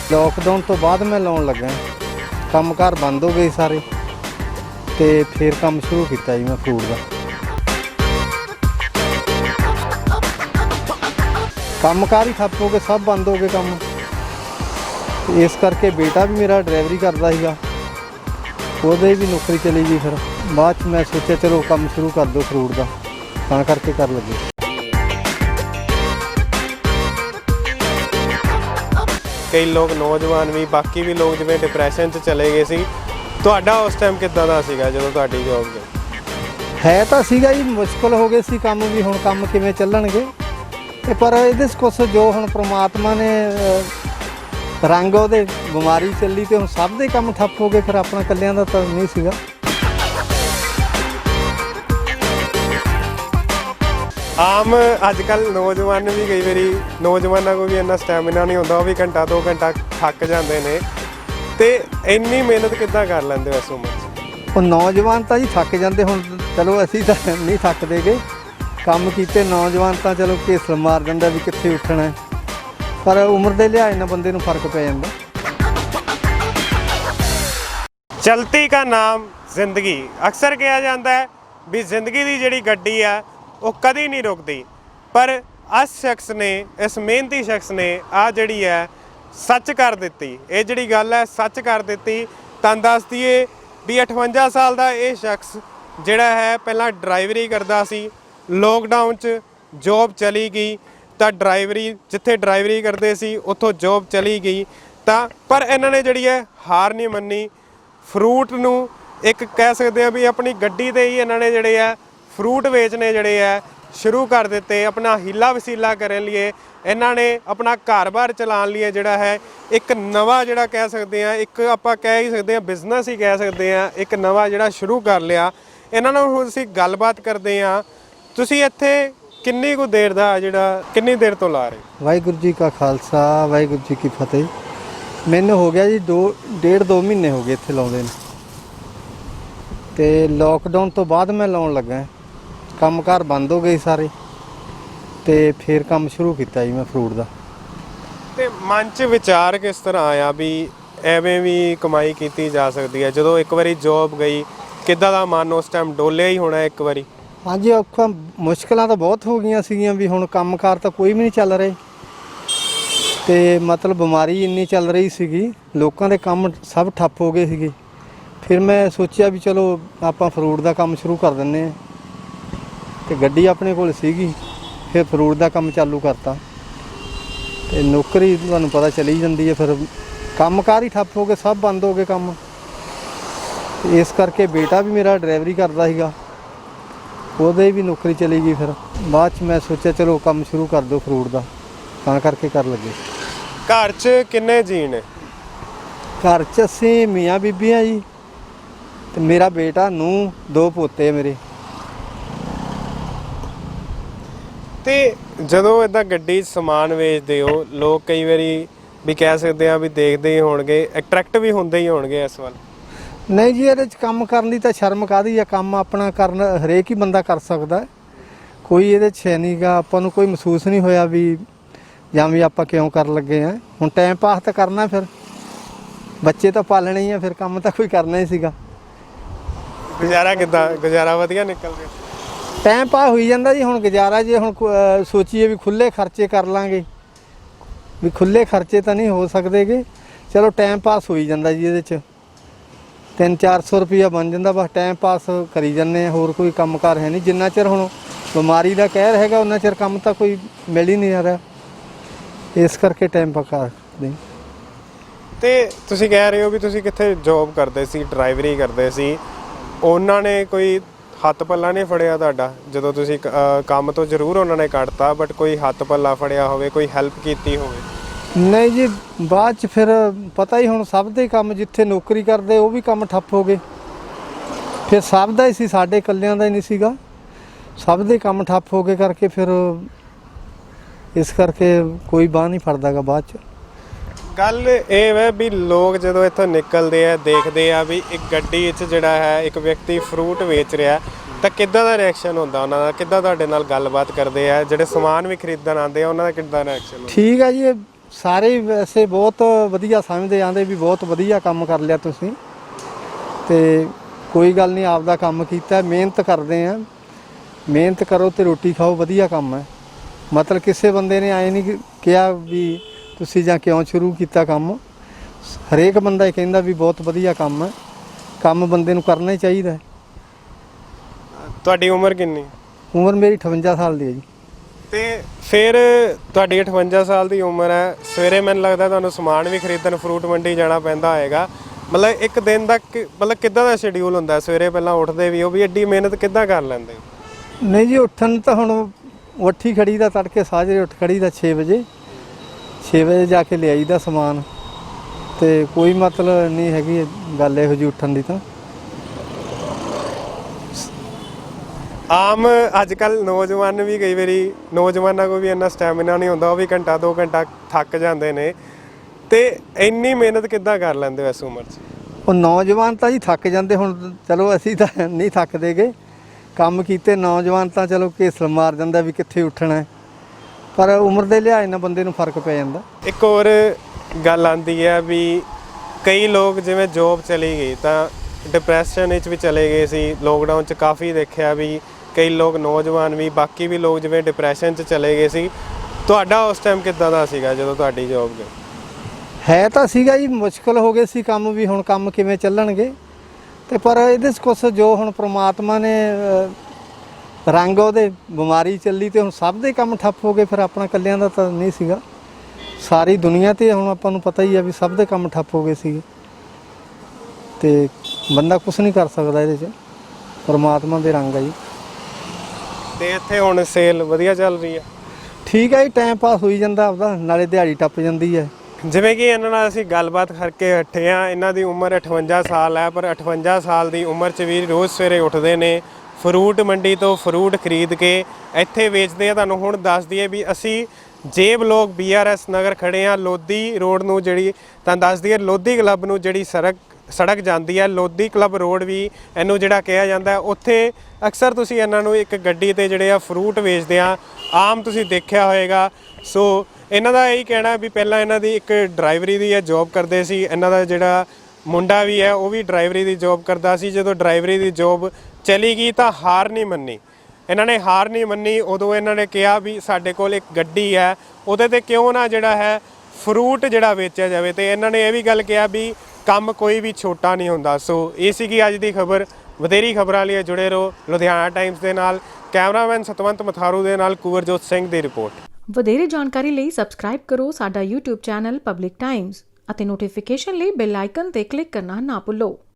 Lockdown तो बाद मैं लाउण लगा, कामकार बंद हो गए सारे, तो फिर काम शुरू किया जी मैं फ्रूट का। कामकार ही ठप्प हो गए, सब बंद हो गए काम। इस करके बेटा भी मेरा ड्राइवरी करता सीगा, ਉਹਦੇ भी नौकरी चली गई। फिर बाद मैं सोचा चलो काम शुरू कर दो फ्रूट का, ਤਾਂ करके कर लगे। कई लोग नौजवान भी बाकी भी लोग जिवें डिप्रैशन च चले गए सी, ਤੁਹਾਡਾ उस टाइम किद्दां दा सीगा ਜਦੋਂ ਤੁਹਾਡੀ जॉब गई? है तो सीगा जी, मुश्किल हो गए सी काम भी, हुण काम किवें ਚੱਲਣਗੇ ते पर ਇਹਦੇ 'ਚ कुछ जो हुण परमात्मा ने रंग ਉਹਦੇ ਬਿਮਾਰੀ ਚੱਲੀ ਤੇ ਹੁਣ ਸਭ ਦੇ ਕੰਮ ਠੱਪ ਹੋ ਗਏ, ਫਿਰ ਆਪਣਾ ਇਕੱਲਿਆਂ ਦਾ ਤਾਂ ਨਹੀਂ ਸੀਗਾ। आम अजकल नौजवान भी कई बारी नौजवानों को भी इन्ना स्टैमिना नहीं होता, वो भी घंटा 2 घंटा थक जाते हैं, तो इन्नी मेहनत किद्दां कर लेंदे हो इस उम्र च? ਉਹ ਨੌਜਵਾਨ ਤਾਂ ਜੀ ਥੱਕ ਜਾਂਦੇ, ਹੁਣ ਚਲੋ ਅਸੀਂ ਤਾਂ ਨਹੀਂ ਥੱਕਦੇਗੇ, ਕੰਮ ਕੀਤੇ ਨੌਜਵਾਨ ਤਾਂ ਚਲੋ ਘੇਸਲ ਮਾਰ ਜਾਂਦਾ ਵੀ ਕਿੱਥੇ ਉੱਠਣਾ, ਪਰ ਉਮਰ ਦੇ ਲਿਹਾਜ਼ ਨਾਲ ਬੰਦੇ ਨੂੰ ਫਰਕ ਪੈ ਜਾਂਦਾ। चलती का नाम जिंदगी, अक्सर कहा जाता है भी जिंदगी की जिहड़ी गड्डी है वो कदी नहीं रुकती, पर इस शख्स ने, इस मेहनती शख्स ने आ जिहड़ी है सच कर दी। ये जिहड़ी गल है सच कर दी। तुहानूं दस दईए भी 58 साल का ये शख्स जिहड़ा है पहला ड्राइवरी करता सी, लॉकडाउन च जॉब चली गई तो ड्राइवरी जिथे ड्राइवरी करते सी उत्थों जॉब चली गई, तो पर इन्होंने जिहड़ी है हार नहीं मन्नी। फ्रूट नूं एक कह सकते हैं भी अपनी गड्डी ते ही इन्होंने जिहड़े है फ्रूट बेचने जड़े है शुरू कर दिते। अपना हीला वसीला करने लिए इन्होंने अपना घर-बार चलाने लिए जिहड़ा है एक नवा जिहड़ा कह सकते हैं, एक आपां कह ही सकते हैं बिजनेस ही कह सकते हैं, एक नवा जिहड़ा शुरू कर लिया। इन्हां नाल हुण असीं गलबात करते हैं। तुसीं इत्थे किन्नी कुछ देर दा जिहड़ा किन्नी देर तो ला रहे? वाहिगुरू जी का खालसा वाहिगुरू जी की फतेह। मैनूं हो गया जी 2 महीने हो गए इत्थे लाउंदे ने, ते लॉकडाउन तो बाद मैं लाउण लगा, कामकार बंद हो गए सारे, तो फिर काम शुरू किया जी मैं फ्रूट का। ते मन च विचार किस तरह आया भी एवें भी कमाई की जा सकती है? जो एक बारी जॉब गई किद्दां दा मन उस टाइम डोलिया ही होना एक बारी? हाँ जी, औखा मुश्किलां तो बहुत हो गई सीगियां भी, हुण कामकार तो कोई भी नहीं चल रहे, तो मतलब बीमारी इन्नी चल रही सीगी, लोगों के काम सब ठप्प हो गए सीगे। फिर मैं सोचा भी चलो आपां फ्रूट का काम शुरू कर दिंदे आ, तो गड्डी अपने कोल सीगी, फिर फ्रूट का काम चालू करता, तो नौकरी तुहानूं पता चली जाती है, फिर कामकार ही ठप्प हो गए, सब बंद हो गए काम। इस करके बेटा भी मेरा ड्राइवरी करता सीगा, ਉਹਦੇ भी नौकरी चली गई। फिर बाद मैं सोचा चलो काम शुरू कर दो फ्रूट का, ਤਾਂ करके कर लगे। घर च किन्ने जी ने? घर च असीं मियाँ बीबी हाँ जी, तो मेरा बेटा नूंह 2 पोते मेरे। ਤੇ ਜਦੋਂ ਇਦਾਂ ਗੱਡੀ ਸਮਾਨ ਵੇਚਦੇ ਹੋ, ਲੋਕ ਕਈ ਵਾਰੀ ਵੀ ਕਹਿ ਸਕਦੇ ਆ ਵੀ ਦੇਖਦੇ ਹੀ ਹੋਣਗੇ, ਅਟਰੈਕਟ ਵੀ ਹੁੰਦੇ ਹੀ ਹੋਣਗੇ ਇਸ ਵੱਲ। नहीं जी, ਇਹਦੇ 'ਚ ਕੰਮ ਕਰਨ ਦੀ ਤਾਂ ਸ਼ਰਮ ਕਾਹਦੀ ਆ, ਕੰਮ ਆਪਣਾ ਕਰਨ ਹਰੇਕ ਹੀ ਬੰਦਾ ਕਰ ਸਕਦਾ, ਕੋਈ ਇਹਦੇ 'ਚ ਹੈ ਨਹੀਂ ਗਾ। ਆਪਾਂ ਨੂੰ ਕੋਈ ਮਹਿਸੂਸ ਨਹੀਂ ਹੋਇਆ ਵੀ ਜਾਂ ਵੀ ਆਪਾਂ ਕਿਉਂ ਕਰਨ ਲੱਗੇ ਆ। ਹੁਣ ਟਾਈਮ ਪਾਸ ਤਾਂ ਕਰਨਾ, ਫਿਰ ਬੱਚੇ ਤਾਂ ਪਾਲਣੇ ਹੀ ਆ, ਫਿਰ ਕੰਮ ਤਾਂ ਕੋਈ ਕਰਨਾ ਹੀ ਸੀਗਾ। ਗੁਜ਼ਾਰਾ ਕਿੱਦਾਂ? ਗੁਜ਼ਾਰਾ ਵਧੀਆ ਨਿਕਲ ਰਿਹਾ? ਟਾਈਮ ਪਾਸ ਹੋਈ ਜਾਂਦਾ ਜੀ। ਹੁਣ ਗੁਜ਼ਾਰਾ ਜੇ ਹੁਣ ਸੋਚੀਏ ਵੀ ਖੁੱਲ੍ਹੇ ਖਰਚੇ ਕਰ ਲਾਂਗੇ, ਵੀ ਖੁੱਲ੍ਹੇ ਖਰਚੇ ਤਾਂ ਨਹੀਂ ਹੋ ਸਕਦੇਗੇ। ਚਲੋ ਟਾਈਮ ਪਾਸ ਹੋਈ ਜਾਂਦਾ ਜੀ, ਇਹਦੇ 'ਚ 300-400 ਰੁਪਈਆ ਬਣ ਜਾਂਦਾ, ਬਸ ਟਾਈਮ ਪਾਸ ਕਰੀ ਜਾਂਦੇ ਆ, ਹੋਰ ਕੋਈ ਕੰਮਕਾਰ ਹੈ ਨਹੀਂ। ਜਿੰਨਾ ਚਿਰ ਹੁਣ ਬਿਮਾਰੀ ਦਾ ਕਹਿਰ ਹੈਗਾ ਉਹਨਾਂ ਚਿਰ ਕੰਮ ਤਾਂ ਕੋਈ ਮਿਲ ਹੀ ਨਹੀਂ ਆ ਰਿਹਾ, ਇਸ ਕਰਕੇ ਟਾਈਮ ਪਾਸ ਕਰਦੇ। ਤੇ ਤੁਸੀਂ ਕਹਿ ਰਹੇ ਹੋ ਵੀ ਤੁਸੀਂ ਕਿੱਥੇ ਜੌਬ ਕਰਦੇ ਸੀ, ਡਰਾਈਵਰੀ ਕਰਦੇ ਸੀ, ਉਹਨਾਂ ਨੇ ਕੋਈ ਹੱਥ ਪੱਲਾ ਨਹੀਂ ਫੜਿਆ ਤੁਹਾਡਾ ਜਦੋਂ ਤੁਸੀਂ ਕੰਮ ਤੋਂ? ਜ਼ਰੂਰ ਉਹਨਾਂ ਨੇ ਕੱਢਤਾ, ਬਟ ਕੋਈ ਹੱਥ ਪੱਲਾ ਫੜਿਆ ਹੋਵੇ, ਕੋਈ ਹੈਲਪ ਕੀਤੀ ਹੋਵੇ? नहीं जी, बाद च फिर पता ही, हुण सब दे काम जिथे नौकरी करते वो भी काम ठप्प हो गए, फिर सब दा ही सी, साडे कल्लियां दा ही नहीं सीगा, सब दे काम ठप्प हो गए करके फिर इस करके कोई बाह नहीं फड़दा गा बाद च। गल ये है भी लोग जो इत्थों निकलते हैं देखते हैं भी एक गड्डी जिहड़ा है एक व्यक्ति फ्रूट बेच रहा, तो किद्दां दा रिएक्शन होंदा उन्हां दा? किद्दां तुहाडे नाल गलबात करते हैं? जिहड़े समान भी खरीदण आते हैं उन्हां दा किद्दां रिएक्शन? ठीक है जी, ਸਾਰੇ ਹੀ ਵੈਸੇ ਬਹੁਤ ਵਧੀਆ ਸਮਝਦੇ ਆਂਦੇ ਵੀ ਬਹੁਤ ਵਧੀਆ ਕੰਮ ਕਰ ਲਿਆ ਤੁਸੀਂ, ਤੇ ਕੋਈ ਗੱਲ ਨਹੀਂ, ਆਪਦਾ ਕੰਮ ਕੀਤਾ, ਮਿਹਨਤ ਕਰਦੇ ਆ, ਮਿਹਨਤ ਕਰੋ ਤੇ ਰੋਟੀ ਖਾਓ, ਵਧੀਆ ਕੰਮ ਹੈ। ਮਤਲਬ ਕਿਸੇ ਬੰਦੇ ਨੇ ਐਂ ਨਹੀਂ ਕਿਹਾ ਵੀ ਤੁਸੀਂ ਜਾਂ ਕਿਉਂ ਸ਼ੁਰੂ ਕੀਤਾ ਕੰਮ, ਹਰੇਕ ਬੰਦਾ ਹੀ ਕਹਿੰਦਾ ਵੀ ਬਹੁਤ ਵਧੀਆ ਕੰਮ ਹੈ, ਕੰਮ ਬੰਦੇ ਨੂੰ ਕਰਨਾ ਹੀ ਚਾਹੀਦਾ ਹੈ। ਤੁਹਾਡੀ ਉਮਰ ਕਿੰਨੀ? ਉਮਰ ਮੇਰੀ 58 ਸਾਲ ਦੀ ਹੈ ਜੀ। ਤੇ ਫਿਰ ਤੁਹਾਡੀ 58 ਸਾਲ ਦੀ ਉਮਰ ਹੈ, ਸਵੇਰੇ ਮੈਨੂੰ ਲੱਗਦਾ ਤੁਹਾਨੂੰ ਸਮਾਨ ਵੀ ਖਰੀਦਣ ਫਰੂਟ ਮੰਡੀ ਜਾਣਾ ਪੈਂਦਾ ਹੋਏਗਾ। ਮਤਲਬ ਇੱਕ ਦਿਨ ਦਾ ਮਤਲਬ ਕਿੱਦਾਂ ਦਾ ਸ਼ਡਿਊਲ ਹੁੰਦਾ? ਸਵੇਰੇ ਪਹਿਲਾਂ ਉੱਠਦੇ ਵੀ ਹੋ, ਵੀ ਐਡੀ ਮਿਹਨਤ ਕਿੱਦਾਂ ਕਰ ਲੈਂਦੇ ਹੋ? ਨਹੀਂ ਜੀ, ਉੱਠਣ ਤਾਂ ਹੁਣ ਉੱਠੀ ਖੜੀ ਦਾ, ਤੜਕੇ ਸਾਜਰੇ ਉੱਠ ਖੜੀ ਦਾ 6 ਵਜੇ ਜਾ ਕੇ ਲਿਆਈਦਾ ਸਮਾਨ, ਤੇ ਕੋਈ ਮਤਲਬ ਨਹੀਂ ਹੈਗੀ ਗੱਲ ਇਹੋ ਜਿਹੀ ਉੱਠਣ ਦੀ। ਤਾਂ ਆਮ ਅੱਜ ਕੱਲ ਨੌਜਵਾਨ ਵੀ ਕਈ ਵਾਰੀ ਨੌਜਵਾਨਾਂ ਕੋਲ ਵੀ ਇੰਨਾ ਸਟੈਮਿਨਾ ਨਹੀਂ ਹੁੰਦਾ, ਉਹ ਵੀ ਘੰਟਾ 2 ਘੰਟਾ ਥੱਕ ਜਾਂਦੇ ਨੇ, ਤੇ ਇੰਨੀ ਮਿਹਨਤ ਕਿੱਦਾਂ ਕਰ ਲੈਂਦੇ ਹੋ ਇਸ ਉਮਰ 'ਚ? ਉਹ ਨੌਜਵਾਨ ਤਾਂ ਜੀ ਥੱਕ ਜਾਂਦੇ, ਹੁਣ ਚਲੋ ਅਸੀਂ ਤਾਂ ਨਹੀਂ ਥੱਕਦੇਗੇ, ਕੰਮ ਕੀਤੇ ਨੌਜਵਾਨ ਤਾਂ ਚਲੋ ਘੇਸਲ ਮਾਰ ਜਾਂਦਾ ਵੀ ਕਿੱਥੇ ਉੱਠਣਾ ਹੈ, ਪਰ ਉਮਰ ਦੇ ਲਿਹਾਜ਼ ਨਾਲ ਬੰਦੇ ਨੂੰ ਫਰਕ ਪੈ ਜਾਂਦਾ। ਇੱਕ ਹੋਰ ਗੱਲ ਆਉਂਦੀ ਹੈ ਵੀ ਕਈ ਲੋਕ ਜਿਵੇਂ ਜੋਬ ਚਲੀ ਗਈ ਤਾਂ ਡਿਪਰੈਸ਼ਨ ਵਿੱਚ ਵੀ ਚਲੇ ਗਏ ਸੀ। ਲੋਕਡਾਊਨ 'ਚ ਕਾਫੀ ਦੇਖਿਆ ਵੀ ਕਈ ਲੋਕ ਨੌਜਵਾਨ ਵੀ, ਬਾਕੀ ਵੀ ਲੋਕ ਜਿਵੇਂ ਡਿਪਰੈਸ਼ਨ 'ਚ ਚਲੇ ਗਏ ਸੀ। ਤੁਹਾਡਾ ਉਸ ਟਾਈਮ ਕਿੱਦਾਂ ਦਾ ਸੀਗਾ ਜਦੋਂ ਤੁਹਾਡੀ ਜੋਬ ਗਈ? ਹੈ ਤਾਂ ਸੀਗਾ ਜੀ, ਮੁਸ਼ਕਲ ਹੋ ਗਏ ਸੀ ਕੰਮ ਵੀ, ਹੁਣ ਕੰਮ ਕਿਵੇਂ ਚੱਲਣਗੇ, ਤੇ ਪਰ ਇਹਦੇ 'ਚ ਕੁਛ ਜੋ ਹੁਣ ਪ੍ਰਮਾਤਮਾ ਨੇ ਰੰਗ ਉਹਦੇ ਬਿਮਾਰੀ ਚੱਲੀ ਤੇ ਹੁਣ ਸਭ ਦੇ ਕੰਮ ਠੱਪ ਹੋ ਗਏ, ਫਿਰ ਆਪਣਾ ਇਕੱਲਿਆਂ ਦਾ ਤਾਂ ਨਹੀਂ ਸੀਗਾ, ਸਾਰੀ ਦੁਨੀਆ ਤੇ ਹੁਣ ਆਪਾਂ ਨੂੰ ਪਤਾ ਹੀ ਆ ਵੀ ਸਭ ਦੇ ਕੰਮ ਠੱਪ ਹੋ ਗਏ ਸੀਗੇ, ਤੇ ਬੰਦਾ ਕੁਛ ਨਹੀਂ ਕਰ ਸਕਦਾ ਇਹਦੇ 'ਚ, ਪ੍ਰਮਾਤਮਾ ਦੇ ਰੰਗ ਆ ਜੀ। ਤੇ ਇੱਥੇ ਹੁਣ ਸੇਲ ਵਧੀਆ ਚੱਲ ਰਹੀ ਹੈ? ਠੀਕ ਹੈ ਜੀ, ਟਾਈਮ ਪਾਸ ਹੋਈ ਜਾਂਦਾ ਆਪਦਾ, ਨਾਲੇ ਦਿਹਾੜੀ ਟੱਪ ਜਾਂਦੀ ਹੈ। ਜਿਵੇਂ ਕਿ ਇਹਨਾਂ ਨਾਲ ਅਸੀਂ ਗੱਲਬਾਤ ਕਰਕੇ ਹਟੇ ਹਾਂ, ਇਹਨਾਂ ਦੀ ਉਮਰ 58 ਸਾਲ ਹੈ, ਪਰ 58 ਸਾਲ ਦੀ ਉਮਰ 'ਚ ਵੀ ਰੋਜ਼ ਸਵੇਰੇ ਉੱਠਦੇ ਨੇ, ਫਰੂਟ ਮੰਡੀ ਤੋਂ ਫਰੂਟ ਖਰੀਦ ਕੇ ਇੱਥੇ ਵੇਚਦੇ ਆ। ਤੁਹਾਨੂੰ ਹੁਣ ਦੱਸ ਦਈਏ ਵੀ ਅਸੀਂ ਜੇ ਬਲੋਕ BRS ਨਗਰ ਖੜੇ ਹਾਂ, ਲੋਧੀ ਰੋਡ ਨੂੰ, ਜਿਹੜੀ ਤਾਂ ਦੱਸ ਦਈਏ ਲੋਧੀ ਕਲੱਬ ਨੂੰ ਜਿਹੜੀ ਸੜਕ ਜਾਂਦੀ ਹੈ, ਲੋਧੀ ਕਲੱਬ ਰੋਡ ਵੀ ਇਹਨੂੰ ਜਿਹੜਾ ਕਿਹਾ ਜਾਂਦਾ, ਉੱਥੇ ਅਕਸਰ ਤੁਸੀਂ ਇਹਨਾਂ ਨੂੰ ਇੱਕ ਗੱਡੀ ਤੇ ਜਿਹੜੇ ਆ ਫਰੂਟ ਵੇਚਦੇ ਆ ਆਮ ਤੁਸੀਂ ਦੇਖਿਆ ਹੋਏਗਾ। ਸੋ ਇਹਨਾਂ ਦਾ ਇਹੀ ਕਹਿਣਾ ਵੀ ਪਹਿਲਾਂ ਇਹਨਾਂ ਦੀ ਇੱਕ ਡਰਾਈਵਰੀ ਦੀ ਜੋਬ ਕਰਦੇ ਸੀ, ਇਹਨਾਂ ਦਾ ਜਿਹੜਾ ਮੁੰਡਾ ਵੀ ਹੈ ਉਹ ਵੀ ਡਰਾਈਵਰੀ ਦੀ ਜੋਬ ਕਰਦਾ ਸੀ। ਜਦੋਂ ਡਰਾਈਵਰੀ ਦੀ ਜੋਬ ਚਲੀ ਗਈ ਤਾਂ ਹਾਰ ਨਹੀਂ ਮੰਨੀ, ਇਹਨਾਂ ਨੇ ਹਾਰ ਨਹੀਂ ਮੰਨੀ। ਉਦੋਂ ਇਹਨਾਂ ਨੇ ਕਿਹਾ ਵੀ ਸਾਡੇ ਕੋਲ ਇੱਕ ਗੱਡੀ ਹੈ, ਉਹਦੇ ਤੇ ਕਿਉਂ ਨਾ ਜਿਹੜਾ ਹੈ ਫਰੂਟ ਜਿਹੜਾ ਵੇਚਿਆ ਜਾਵੇ, ਤੇ ਇਹਨਾਂ ਨੇ ਇਹ ਵੀ ਗੱਲ ਕਿਹਾ ਵੀ ਕੰਮ ਕੋਈ ਵੀ ਛੋਟਾ ਨਹੀਂ ਹੁੰਦਾ। ਸੋ ਇਹ ਸੀਗੀ ਅੱਜ ਦੀ ਖਬਰ। ਵਧੇਰੀ ਖਬਰਾਂ ਲਈ ਜੁੜੇ ਰਹੋ ਲੁਧਿਆਣਾ ਟਾਈਮਸ ਦੇ ਨਾਲ। ਕੈਮਰਾਮੈਨ ਸਤਵੰਤ ਮਥਾਰੂ ਦੇ ਨਾਲ ਕੁਵਰਜੋਤ ਸਿੰਘ ਦੀ ਰਿਪੋਰਟ। ਵਧੇਰੇ ਜਾਣਕਾਰੀ ਲਈ ਸਬਸਕ੍ਰਾਈਬ ਕਰੋ ਸਾਡਾ YouTube ਚੈਨਲ ਪਬਲਿਕ ਟਾਈਮਸ ਅਤੇ ਨੋਟੀਫਿਕੇਸ਼ਨ ਲਈ ਬੈਲ ਆਈਕਨ ਤੇ ਕਲਿੱਕ ਕਰਨਾ ਨਾ ਭੁੱਲੋ।